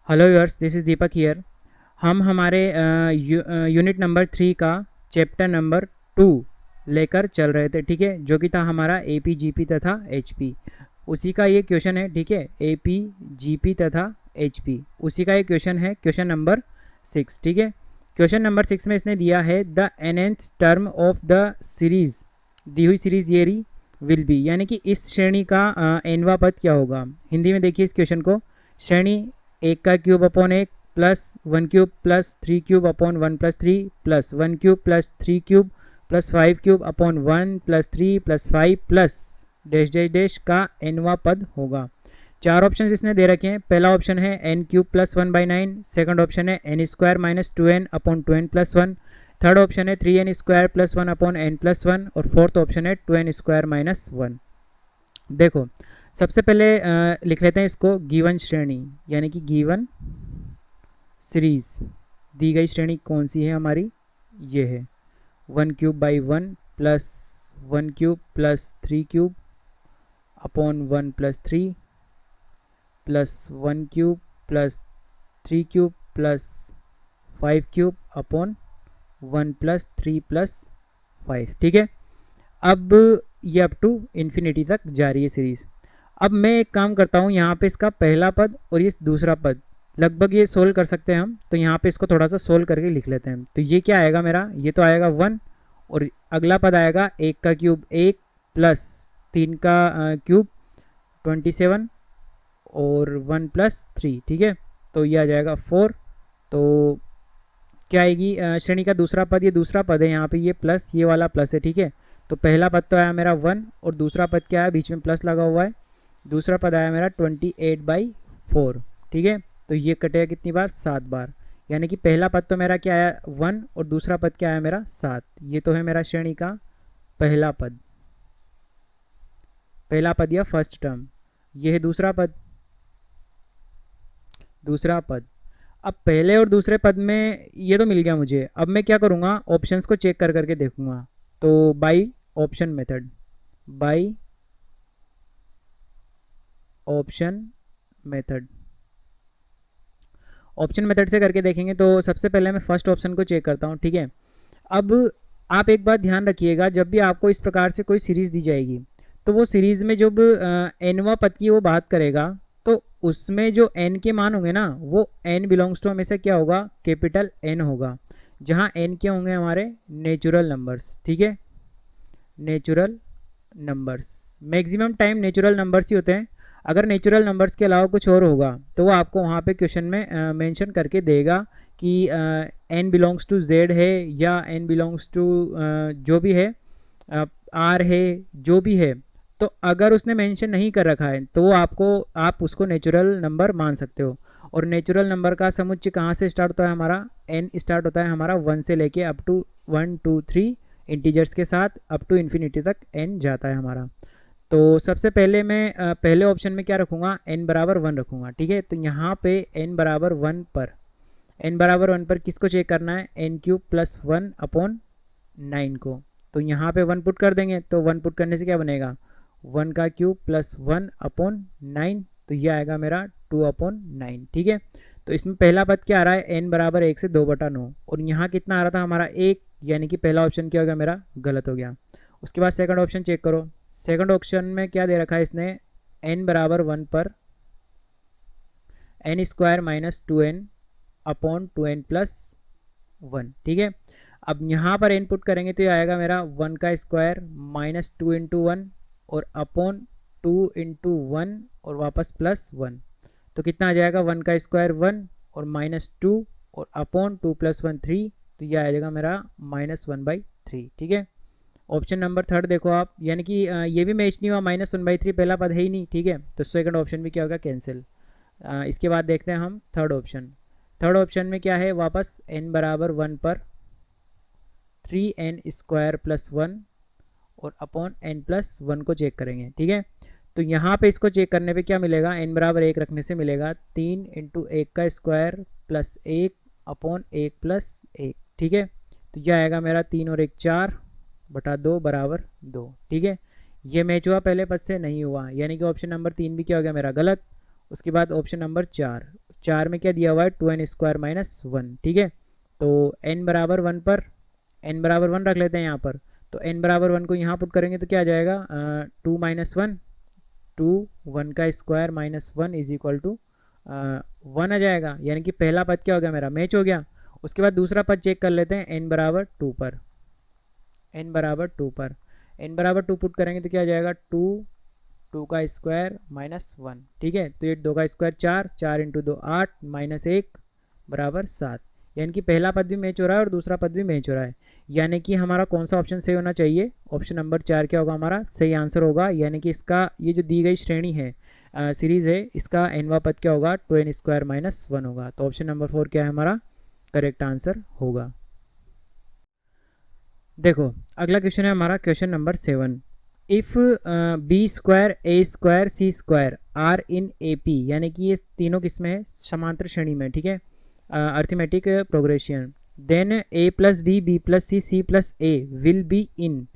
Hello viewers, this is Deepak here. हम हमारे unit number 3 का चैप्टर नंबर 2 लेकर चल रहे थे, ठीक है, जो कि था हमारा एपी जीपी तथा एचपी। उसी का ये क्वेश्चन है, ठीक है, एपी जीपी तथा एचपी, उसी का ये क्वेश्चन है, क्वेश्चन नंबर 6, ठीक है। क्वेश्चन नंबर 6 में इसने दिया है the nth term of the series, दी हुई सीरीज ये रही, विल बी, यानी कि इस श्रेणी का nवां पद क्या होगा। हिंदी में देखिए इस क्वेश्चन को, श्रेणी एक का क्यूब अपॉन एक plus one cube plus three cube upon one plus three plus one cube plus three cube plus five cube upon one plus three plus five plus dash dash dash का nवां पद होगा। चार option इसने दे रखे हैं। पहला option है N cube plus one by nine, second option है n square minus two N upon two N plus one, third option है three N square plus one upon N plus one, और fourth option है two n square minus one. देखो, सबसे पहले लिख लेते हैं इसको गिवन श्रेणी, यानी कि गिवन सीरीज, दी गई श्रेणी कौन सी है हमारी, ये है one cube by one plus one cube plus three cube upon one plus three plus one cube plus three cube plus five cube upon one plus three plus five, ठीक है। अब ये अप टू इन्फिनिटी तक जारी है series. अब मैं एक काम करता हूँ, यहाँ पे इसका पहला पद और ये दूसरा पद लगभग ये सोल्व कर सकते हैं हम, तो यहाँ पे इसको थोड़ा सा सोल्व करके लिख लेते हैं। तो ये क्या आएगा मेरा, ये तो आएगा वन, और अगला पद आएगा एक का क्यूब एक प्लस तीन का क्यूब 27 और वन प्लस थ्री, ठीक है, तो ये आ जाएगा फोर। तो क्या आएगी श्रेणी का दूसरा पद, ये दूसरा पद है, यहाँ पे ये प्लस ये वाला प्लस है, ठीक है। तो पहला पद तो आया मेरा वन, और दूसरा पद क्या है, बीच में प्लस लगा हुआ है, दूसरा पद आया मेरा 28/4, ठीक है। तो ये कटेगा कितनी बार, 7 बार, यानी कि पहला पद तो मेरा क्या आया वन, और दूसरा पद क्या आया मेरा 7। ये तो है मेरा श्रेणी का पहला पद, पहला पद या फर्स्ट टर्म। ये है दूसरा पद, दूसरा पद। अब पहले और दूसरे पद में ये तो मिल गया मुझे, अब मैं क्या करूँगा, ऑप्शंस को चेक कर करके देखूंगा। तो by option method, by option method, option method से करके देखेंगे। तो सबसे पहले मैं फर्स्ट ऑप्शन को चेक करता हूँ, ठीक है। अब आप एक बात ध्यान रखिएगा, जब भी आपको इस प्रकार से कोई सीरीज़ दी जाएगी, तो वो सीरीज़ में जब एनवा पद की वो बात करेगा, तो उसमें जो एन के मान होंगे ना, वो एन बिलोंग्स टू हमेशा क्या होगा, कैपिटल एन होगा, जहाँ एन के होंगे हमारे नेचुरल नंबर्स, ठीक है, natural numbers. Maximum time natural numbers ही होते हैं। अगर नेचुरल नंबर्स के अलावा कुछ और होगा तो वो आपको वहाँ पे क्वेश्चन में मेंशन करके देगा कि एन बिलोंग्स टू जेड है, या एन बिलोंग्स टू जो भी है आर है, जो भी है। तो अगर उसने मेंशन नहीं कर रखा है तो वो आपको, आप उसको नेचुरल नंबर मान सकते हो। और नेचुरल नंबर का समुच्चय कहाँ से स्टार्ट होता है हमारा, एन स्टार्ट होता है हमारा वन से लेके up to one two three integers के साथ अप टू इन्फिनिटी तक एन जाता है हमारा। तो सबसे पहले मैं पहले ऑप्शन में क्या रखूँगा, एन बराबर वन रखूँगा, ठीक है। तो यहाँ पे एन बराबर वन पर, एन बराबर वन पर किसको चेक करना है, N cube plus one upon nine को। तो यहाँ पे वन पुट कर देंगे, तो वन पुट करने से क्या बनेगा, वन का cube plus one upon nine, तो ये आएगा मेरा टू अपॉन नाइन, ठीक है। तो इसमें पहला पद क्या आ रहा है, एन बराबर एक से दो बटा नौ, और यहाँ कितना आ रहा था हमारा एक, यानी कि पहला ऑप्शन क्या हो गया मेरा, गलत हो गया। उसके बाद सेकंड ऑप्शन चेक करो, सेकंड ऑप्शन में क्या दे रखा है इसने, एन बराबर वन पर N square minus two N upon two N plus one, ठीक है। अब यहाँ पर इनपुट करेंगे तो ये आएगा मेरा वन का square minus two into one और अपॉन टू इंटू वन और वापस प्लस वन। तो कितना आ जाएगा, वन का स्क्वायर वन और माइनस टू और upon two plus one three, तो ये आ जाएगा मेरा माइनस वन बाई थ्री, ठीक है। ऑप्शन नंबर थर्ड देखो आप, यानी कि ये भी मैच नहीं हुआ, माइनस वन बाई थ्री पहला पद है ही नहीं, ठीक है। तो सेकंड ऑप्शन भी क्या होगा, कैंसिल। इसके बाद देखते हैं हम थर्ड ऑप्शन। थर्ड ऑप्शन में क्या है, वापस एन बराबर वन पर three N square plus one और अपॉन एन प्लस वन को चेक करेंगे, ठीक है। तो यहाँ पे इसको चेक करने पे क्या मिलेगा, एन बराबर एक रखने से मिलेगा तीन इंटू एक का स्क्वायर प्लस एक अपॉन एक प्लस एक, ठीक है। तो यह आएगा मेरा तीन और एक चार बटा दो बराबर दो, ठीक है। ये मैच हुआ, पहले पद से नहीं हुआ, यानी कि ऑप्शन नंबर तीन भी क्या हो गया मेरा गलत। उसके बाद ऑप्शन नंबर चार, 4 में क्या दिया हुआ है 2n² माइनस 1, ठीक है। तो n बराबर 1 पर n बराबर 1 रख लेते हैं यहाँ पर, तो n बराबर 1 को यहाँ पुट करेंगे तो क्या आ जाएगा 2 माइनस 1, 2 1 का square minus 1 is equal to 1 आ जाएगा, यानी कि पहला पद क्या हो गया मेरा मैच हो गया। उसके बाद दूसरा पद चेक कर लेते हैं n बराबर 2 पर, n बराबर 2 पर n बराबर 2 पुट करेंगे तो क्या आ जाएगा 2 का स्क्वायर माइनस 1, ठीक है। तो ये 2 का स्क्वायर 4, 4 इंटू 2 8 माइनस 1 बराबर 7, यानी कि पहला पद भी मैच हो रहा है और दूसरा पद भी मैच हो रहा है। यानी कि हमारा कौन सा ऑप्शन सही होना चाहिए, ऑप्शन नंबर 4 क्या होगा हमारा सही आंसर होगा। यानी कि इसका ये जो दी गई श्रेणी है सीरीज है, इसका nवा पद क्या होगा 2n² माइनस 1 होगा। तो ऑप्शन नंबर 4 क्या है हमारा करेक्ट आंसर होगा। देखो अगला क्वेश्चन है हमारा question number 7। If b² a² c² are in AP, यानी कि ये तीनों किसमें है समांतर श्रेणी में, ठीक है, arithmetic progression, then a plus B plus C plus A will be in,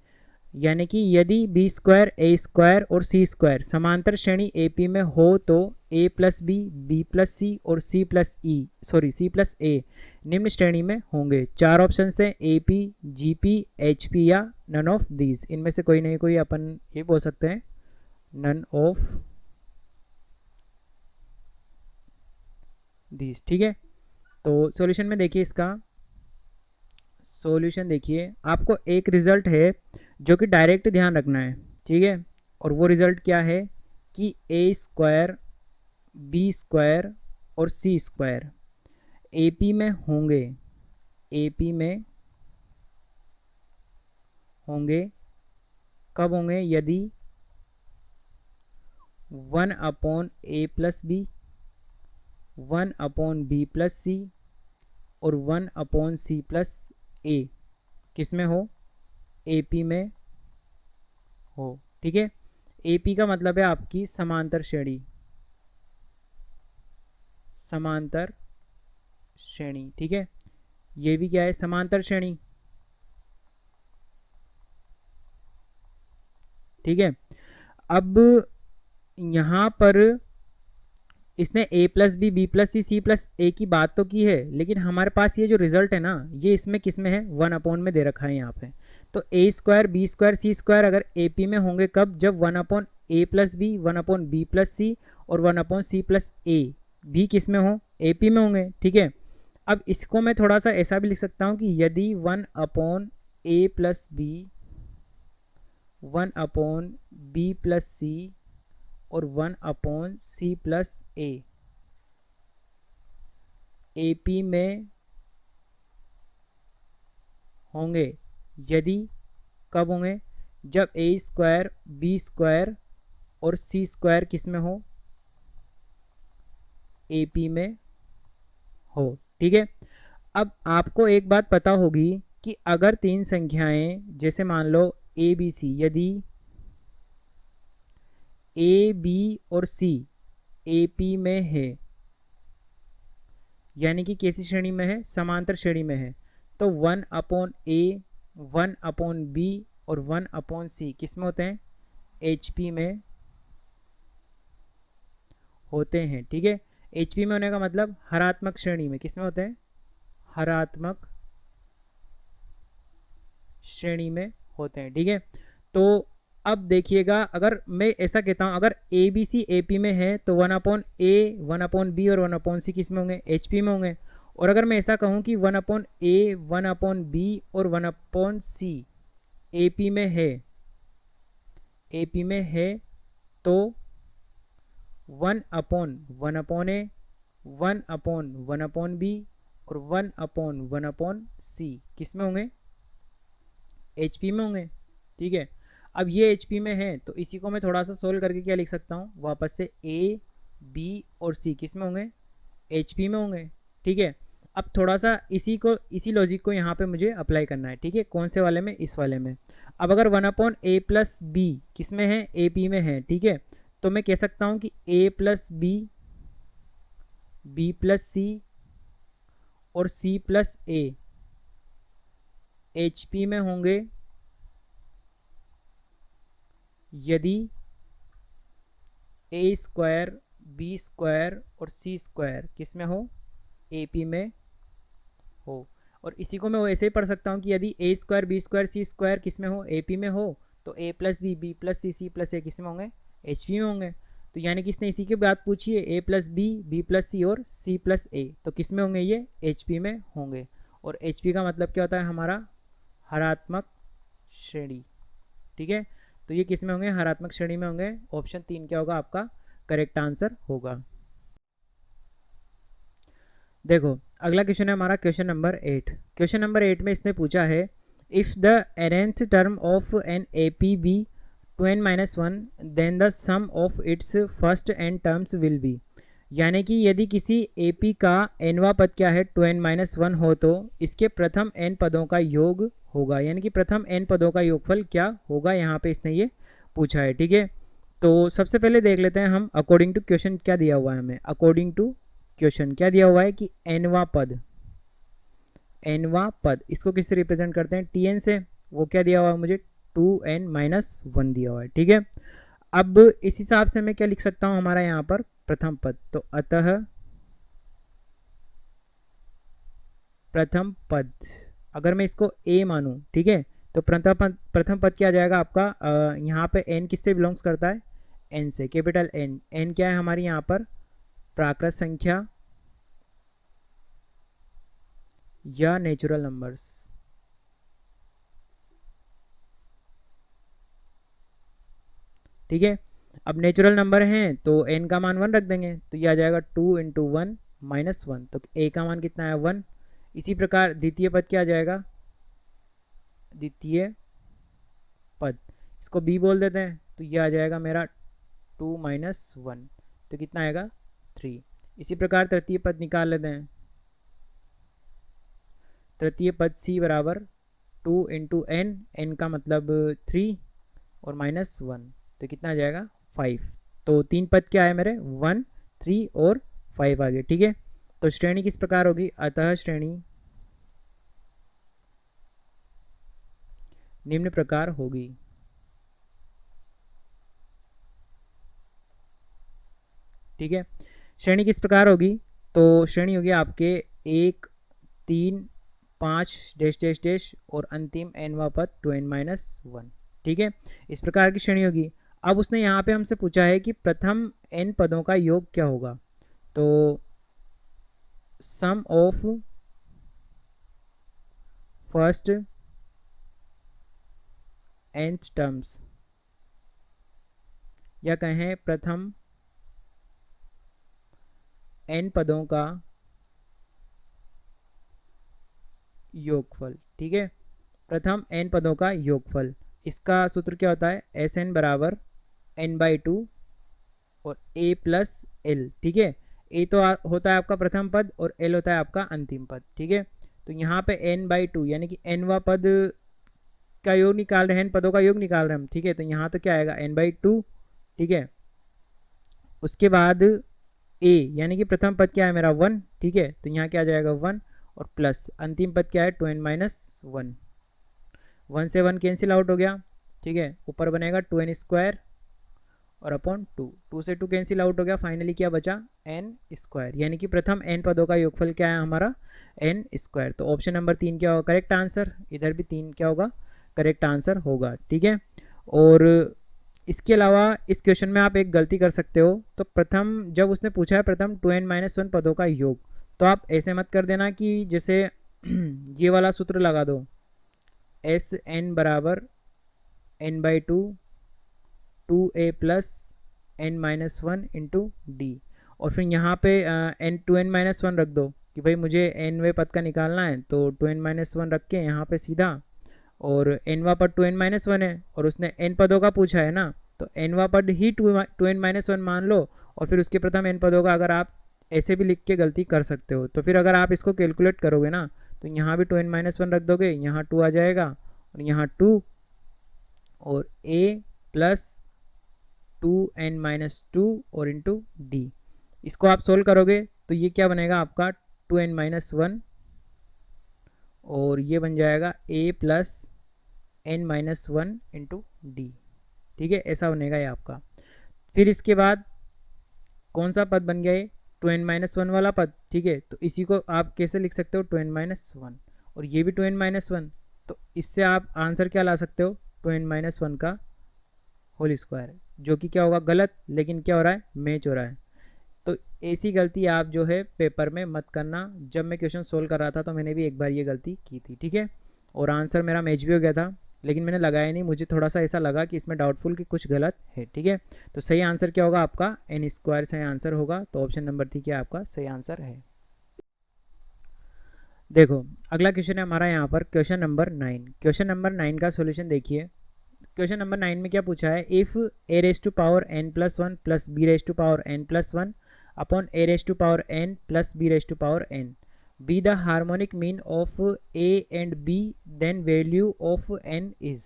यानी कि यदि b² a² और c² समांतर श्रेणी AP में हो तो a प्लस बी प्लस सी और c प्लस ए निम्न श्रेणी में होंगे। चार ऑप्शन हैं AP GP HP या नन ऑफ दीज, इनमें से कोई नहीं कोई अपन ये बोल सकते हैं नन ऑफ दीज, ठीक है। तो सॉल्यूशन में देखिए, इसका सॉल्यूशन देखिए, आपको एक रिजल्ट है जो कि डायरेक्ट ध्यान रखना है, ठीक है। और वो रिजल्ट क्या है कि a² b² और c² AP में होंगे, AP में होंगे कब होंगे, यदि 1/a plus B, 1/b plus सी और 1/c प्लस ए किस में हो AP में हो, ठीक है। AP का मतलब है आपकी समांतर श्रेणी, समांतर श्रेणी, ठीक है। ये भी क्या है समांतर श्रेणी, ठीक है। अब यहाँ पर इसने a plus B plus C plus a की बात तो की है, लेकिन हमारे पास ये जो रिजल्ट है ना ये इसमें किस में है 1/ में दे रखा है यहाँ पे। तो a² b² c² अगर AP में होंगे कब, जब 1/a plus B 1/b plus सी और 1/c प्लस ए भी किस में हो AP में होंगे, ठीक है। अब इसको मैं थोड़ा सा ऐसा भी लिख सकता हूँ कि यदि 1/a plus B 1/b plus सी और 1/c प्लस ए AP में होंगे, यदि कब होंगे, जब a² b² और c² किस में हो AP में हो, ठीक है। अब आपको एक बात पता होगी कि अगर तीन संख्याएं जैसे मान लो ABC, यदि A B और C AP में है, यानी कि कैसी श्रेणी में है समांतर श्रेणी में है, तो 1/a 1/b और 1/c किस में होते हैं HP में होते हैं, ठीक है। HP में होने का मतलब हरात्मक श्रेणी में किस में होते हैं, हरात्मक श्रेणी में होते हैं, ठीक है। तो अब देखिएगा, अगर मैं ऐसा कहता हूं अगर ABC AP में है तो 1/a 1/b और 1/c किस में होंगे HP में होंगे। और अगर मैं ऐसा कहूं कि 1/a 1/b और 1/c AP में है, AP में है तो 1/1/a 1/1/b और 1/1/c किस में होंगे HP में होंगे, ठीक है। अब ये HP में है तो इसी को मैं थोड़ा सा सोल्व करके क्या लिख सकता हूँ वापस से A B और C किस में होंगे HP में होंगे, ठीक है। अब थोड़ा सा इसी लॉजिक को यहाँ पे मुझे अप्लाई करना है, ठीक है। कौन से वाले में, इस वाले में। अब अगर 1/a प्लस बी किस में है AP में है, ठीक है, तो मैं कह सकता हूँ कि A प्लस B प्लस सी और C प्लस ए HP में होंगे यदि a² बी स्क्वायर और सी स्क्वायर किस में हो, ए पी में हो। और इसी को मैं ऐसे ही पढ़ सकता हूँ कि यदि a square b square c square किस में हो, ए पी में हो, तो a plus B plus C plus a किस में होंगे, एच पी में होंगे। तो यानी कि इसने इसी की बात पूछी है, ए प्लस बी प्लस सी और सी प्लस ए, तो किस में होंगे, ये एच पी में होंगे। और एच पी का मतलब क्या होता है, हमारा हरात्मक श्रेणी। ठीक है, तो ये किस में होंगे, हरात्मक श्रेणी में होंगे। ऑप्शन 3 क्या होगा आपका करेक्ट आंसर होगा। देखो अगला क्वेश्चन है हमारा क्वेश्चन नंबर 8। क्वेश्चन नंबर 8 में इसने पूछा है if the nth term of an A P be 2n-1 then the sum of its first n terms will be. यानी कि यदि किसी ए पी का nवा पद क्या है 2n-1 हो तो इसके प्रथम n पदों का योग होगा। यानी कि प्रथम n पदों का योगफल क्या होगा, यहाँ पे इसने ये पूछा है। ठीक है, तो सबसे पहले देख लेते हैं हम अकॉर्डिंग टू क्वेश्चन क्या दिया हुआ है हमें। अकॉर्डिंग टू क्वेश्चन क्या दिया हुआ है कि एनवा पद इसको किससे रिप्रेजेंट करते हैं, टी एन से। वो क्या दिया हुआ है मुझे, 2n-1 दिया हुआ है। ठीक है, अब इस हिसाब से मैं क्या लिख सकता हूं हमारा यहाँ पर प्रथम पद, तो अतः प्रथम पद अगर मैं इसको a मानूं, ठीक है, तो प्रथम पद क्या आ जाएगा आपका, यहाँ पे n किससे बिलोंग्स करता है, n से, कैपिटल N। n क्या है हमारी यहाँ पर प्राकृत संख्या या नेचुरल नंबर्स। ठीक है, अब नेचुरल नंबर हैं तो n का मान 1 रख देंगे, तो ये आ जाएगा 2 × 1 - 1, तो a का मान कितना है 1। इसी प्रकार द्वितीय पद क्या आ जाएगा, द्वितीय पद इसको b बोल देते हैं, तो ये आ जाएगा मेरा 2 - 1, तो कितना आएगा 3। इसी प्रकार तृतीय पद निकाल लेते हैं, तृतीय पद c बराबर 2 × n, n का मतलब 3 और -1, तो कितना आ जाएगा 5। तो 3 पद क्या है मेरे 1, 3 और 5 आ गए। ठीक है, तो श्रेणी किस प्रकार होगी, अतः श्रेणी निम्न प्रकार होगी। ठीक है, श्रेणी किस प्रकार होगी, तो श्रेणी होगी आपके 1, 3, 5 डैश डैश डैश और अंतिम nवा पद 2n-1। ठीक है, इस प्रकार की श्रेणी होगी। अब उसने यहाँ पे हमसे पूछा है कि प्रथम n पदों का योग क्या होगा, तो सम ऑफ फर्स्ट nth टर्म्स, या कहें प्रथम n पदों का योगफल। ठीक है, प्रथम n पदों का योगफल, इसका सूत्र क्या होता है, Sn बराबर n/2 और a प्लस l। ठीक है, a तो होता है आपका प्रथम पद और l होता है आपका अंतिम पद। ठीक है, तो यहाँ पे n/2 यानी कि nवा पद का योग निकाल रहे हैं, n पदों का योग निकाल रहे हैं हम। ठीक है, तो यहाँ तो क्या आएगा n/2। ठीक है, उसके बाद a यानी कि प्रथम पद क्या है मेरा 1। ठीक है, तो यहाँ क्या आ जाएगा 1 और प्लस अंतिम पद क्या है 2n-1, 1 से 1 कैंसिल आउट हो गया। ठीक है, ऊपर बनेगा 2n² और अपॉन 2, 2 से 2 कैंसिल आउट हो गया, फाइनली क्या बचा n², यानी कि प्रथम n पदों का योगफल क्या है हमारा n²। तो ऑप्शन नंबर 3 क्या होगा करेक्ट आंसर, इधर भी 3 क्या होगा करेक्ट आंसर होगा। ठीक है, और इसके अलावा इस क्वेश्चन में आप एक गलती कर सकते हो, तो प्रथम जब उसने पूछा है प्रथम 2n-1 पदों का योग, तो आप ऐसे मत कर देना कि जैसे ये वाला सूत्र लगा दो, Sn बराबर n/2 2a plus n-1 into D, और फिर यहाँ पे n2n-1 रख दो कि भाई मुझे nवे पद का निकालना है, तो 2n-1 रख के यहाँ पे सीधा, और nवा पद 2n-1 है और उसने n पदों का पूछा है ना, तो nवा पद ही 2n-1 मान लो, और फिर उसके प्रथम n पदों का अगर आप ऐसे भी लिख के गलती कर सकते हो, तो फिर अगर आप इसको कैलकुलेट करोगे ना, तो यहाँ भी 2n-1 रख दोगे, यहाँ 2 आ जाएगा और यहाँ 2 और a प्लस 2n-2 और इंटू डी। इसको आप सोल्व करोगे तो ये क्या बनेगा आपका 2n-1 और ये बन जाएगा a plus n-1 into D. ठीक है, ऐसा बनेगा ये आपका। फिर इसके बाद कौन सा पद बन गया ये, 2n-1 वाला पद, ठीक है। तो इसी को आप कैसे लिख सकते हो, 2n-1, और ये भी 2n-1, तो इससे आप आंसर क्या ला सकते हो, 2n-1 का होल स्क्वायर, जो कि क्या होगा, गलत, लेकिन क्या हो रहा है, मैच हो रहा है। तो ऐसी गलती आप जो है पेपर में मत करना। जब मैं क्वेश्चन सोल्व कर रहा था तो मैंने भी एक बार ये गलती की थी, ठीक है, और आंसर मेरा मैच भी हो गया था, लेकिन मैंने लगाया नहीं, मुझे थोड़ा सा ऐसा लगा कि इसमें डाउटफुल कि कुछ गलत है, ठीक है। तो सही आंसर क्या होगा आपका, n स्क्वायर सही आंसर होगा। तो ऑप्शन नंबर 3 क्या आपका सही आंसर है। देखो अगला क्वेश्चन है हमारा यहाँ पर क्वेश्चन नंबर 9। क्वेश्चन नंबर 9 का सोल्यूशन देखिए। क्वेश्चन नंबर 9 में क्या पूछा है, if a raise to power n plus one plus b raise to power n plus one upon a raise to power n plus b raise to power n be the harmonic mean of a and b, then value of n is.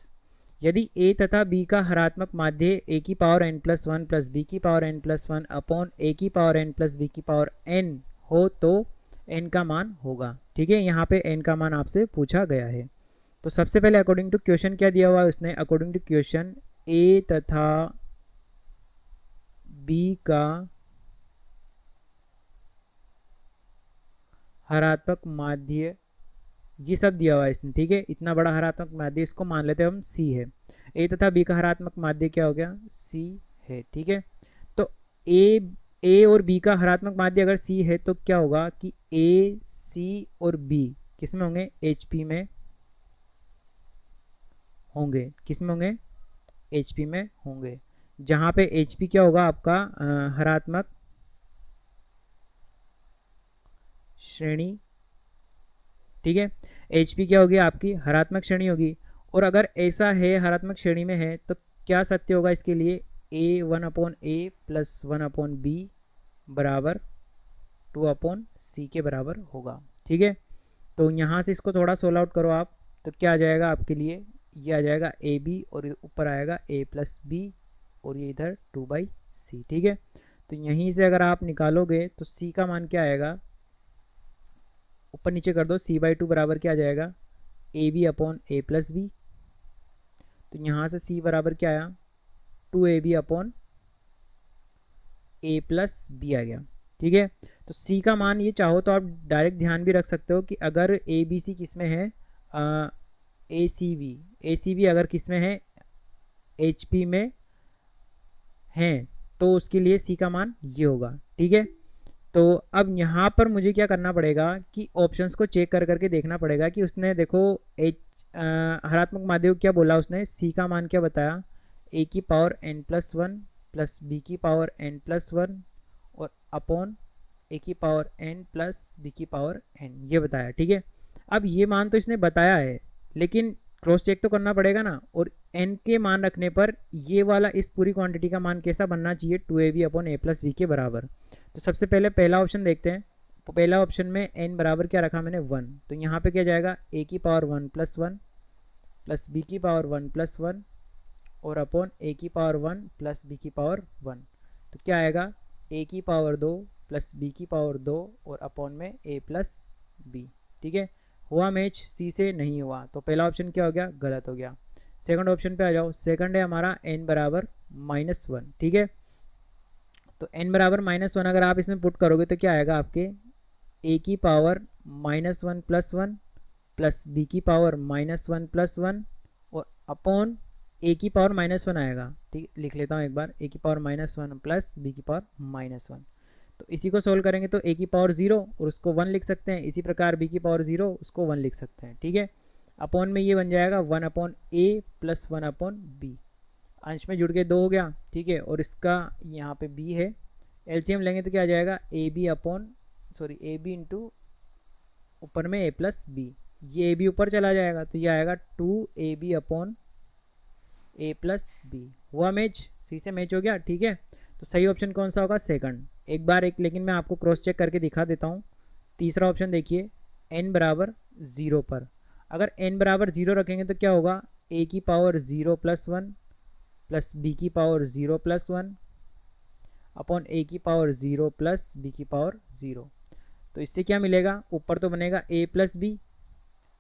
यदि a तथा b का हरात्मक माध्य a की power n plus one plus B की power n plus one upon a की power n plus B की power n हो तो n का मान होगा, ठीक है। यहाँ पे n का मान आपसे पूछा गया है। तो सबसे पहले अकॉर्डिंग टू क्वेश्चन क्या दिया हुआ है उसने, अकॉर्डिंग टू क्वेश्चन a तथा b का हरात्मक माध्य, ये सब दिया हुआ है इसने, ठीक है। इतना बड़ा हरात्मक माध्य, इसको मान लेते हैं हम c है। a तथा b का हरात्मक माध्य क्या हो गया, c है, ठीक है। तो a और b का हरात्मक माध्य अगर c है तो क्या होगा कि a, c और b किस में होंगे, hp में होंगे, किस में होंगे, hp में होंगे, जहाँ पे hp क्या होगा आपका हरात्मक श्रेणी, ठीक है। hp क्या होगी आपकी हरात्मक श्रेणी होगी। और अगर ऐसा है हरात्मक श्रेणी में है तो क्या सत्य होगा इसके लिए, a 1/a प्लस 1/b बराबर 2/c के बराबर होगा, ठीक है। तो यहाँ से इसको थोड़ा सोल्व आउट करो आप, तो क्या आ जाएगा आपके लिए, ये आ जाएगा ए बी और ऊपर आएगा a प्लस बी और ये इधर 2/c, ठीक है। तो यहीं से अगर आप निकालोगे तो c का मान क्या आएगा, ऊपर नीचे कर दो, c/2 बराबर क्या आ जाएगा, A B upon A plus B. तो यहाँ से c बराबर क्या आया, 2ab upon A plus B आ गया, ठीक है। तो c का मान ये चाहो तो आप डायरेक्ट ध्यान भी रख सकते हो कि अगर ए बी सी किस में है, ए सी बी अगर किस में है, एच पी में है, तो उसके लिए c का मान ये होगा, ठीक है। तो अब यहाँ पर मुझे क्या करना पड़ेगा कि ऑप्शंस को चेक कर करके देखना पड़ेगा कि उसने देखो हरात्मक माध्य को क्या बोला उसने, c का मान क्या बताया, a की power n plus one plus B की पावर n प्लस वन और अपॉन a की पावर n प्लस बी की पावर n, ये बताया, ठीक है। अब ये मान तो इसने बताया है, लेकिन क्रॉस चेक तो करना पड़ेगा ना, और n के मान रखने पर ये वाला इस पूरी क्वांटिटी का मान कैसा बनना चाहिए, 2ab upon a plus B के बराबर। तो सबसे पहले पहला ऑप्शन देखते हैं। तो पहला ऑप्शन में n बराबर क्या रखा मैंने 1, तो यहाँ पे क्या जाएगा, a की power 1 plus one plus B की पावर 1 प्लस वन और अपॉन a की पावर 1 प्लस बी की पावर 1। तो क्या आएगा, a की पावर 2 प्लस बी की पावर 2 और अपॉन में a प्लस बी, ठीक है। हुआ मैच, सी से नहीं हुआ, तो पहला ऑप्शन क्या हो गया, गलत हो गया। सेकंड ऑप्शन पे आ जाओ, सेकंड है हमारा n बराबर -1, ठीक है। तो n बराबर -1 अगर आप इसमें पुट करोगे तो क्या आएगा आपके, a की power -1 plus one plus B की पावर -1 प्लस वन और अपॉन a की पावर -1 आएगा, ठीक, लिख लेता हूँ एक बार, a की पावर -1 प्लस बी की पावर -1। तो इसी को सोल्व करेंगे तो a की पावर 0 और उसको 1 लिख सकते हैं, इसी प्रकार b की पावर 0 उसको 1 लिख सकते हैं, ठीक है। अपॉन में ये बन जाएगा 1/a प्लस 1/b, अंश में जुड़ के 2 हो गया, ठीक है। और इसका यहाँ पे b है, एलसीएम लेंगे तो क्या आ जाएगा, ए बी इंटू ऊपर में a प्लस बी, ये a b ऊपर चला जाएगा तो ये आएगा 2ab upon a plus B. हुआ मैच, सी से मैच हो गया, ठीक है। तो सही ऑप्शन कौन सा होगा, सेकंड। एक बार लेकिन मैं आपको क्रॉस चेक करके दिखा देता हूँ। तीसरा ऑप्शन देखिए, n बराबर 0 पर अगर n बराबर 0 रखेंगे तो क्या होगा, a की power 0 plus one plus B की power 0 plus one upon a की पावर 0 प्लस बी की पावर 0। तो इससे क्या मिलेगा, ऊपर तो बनेगा a प्लस बी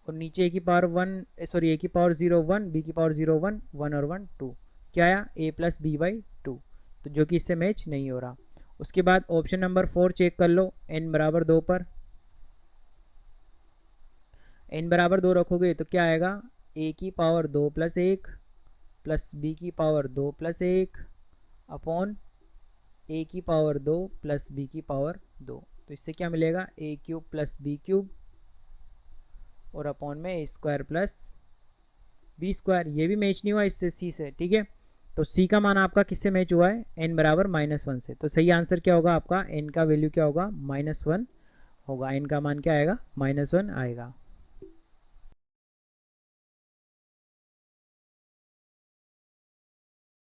और नीचे a की पावर 1 a की पावर 0 1 b की पावर 0 1 1 और 1 2, क्या आया, a प्लस बी बाई 2, तो जो कि इससे मैच नहीं हो रहा। उसके बाद ऑप्शन नंबर 4 चेक कर लो, n बराबर 2 पर। n बराबर 2 रखोगे तो क्या आएगा, a की पावर 2 प्लस 1 प्लस b की पावर 2 प्लस 1 अपॉन a की पावर 2 प्लस b की पावर 2। तो इससे क्या मिलेगा, a cube plus b cube और अपॉन में a square plus b square. ये भी मैच नहीं हुआ इससे, c से, ठीक है। तो c का मान आपका किससे मैच हुआ है, n बराबर -1 से। तो सही आंसर क्या होगा आपका, n का वैल्यू क्या होगा, -1 होगा। n का मान क्या आएगा, -1 आएगा।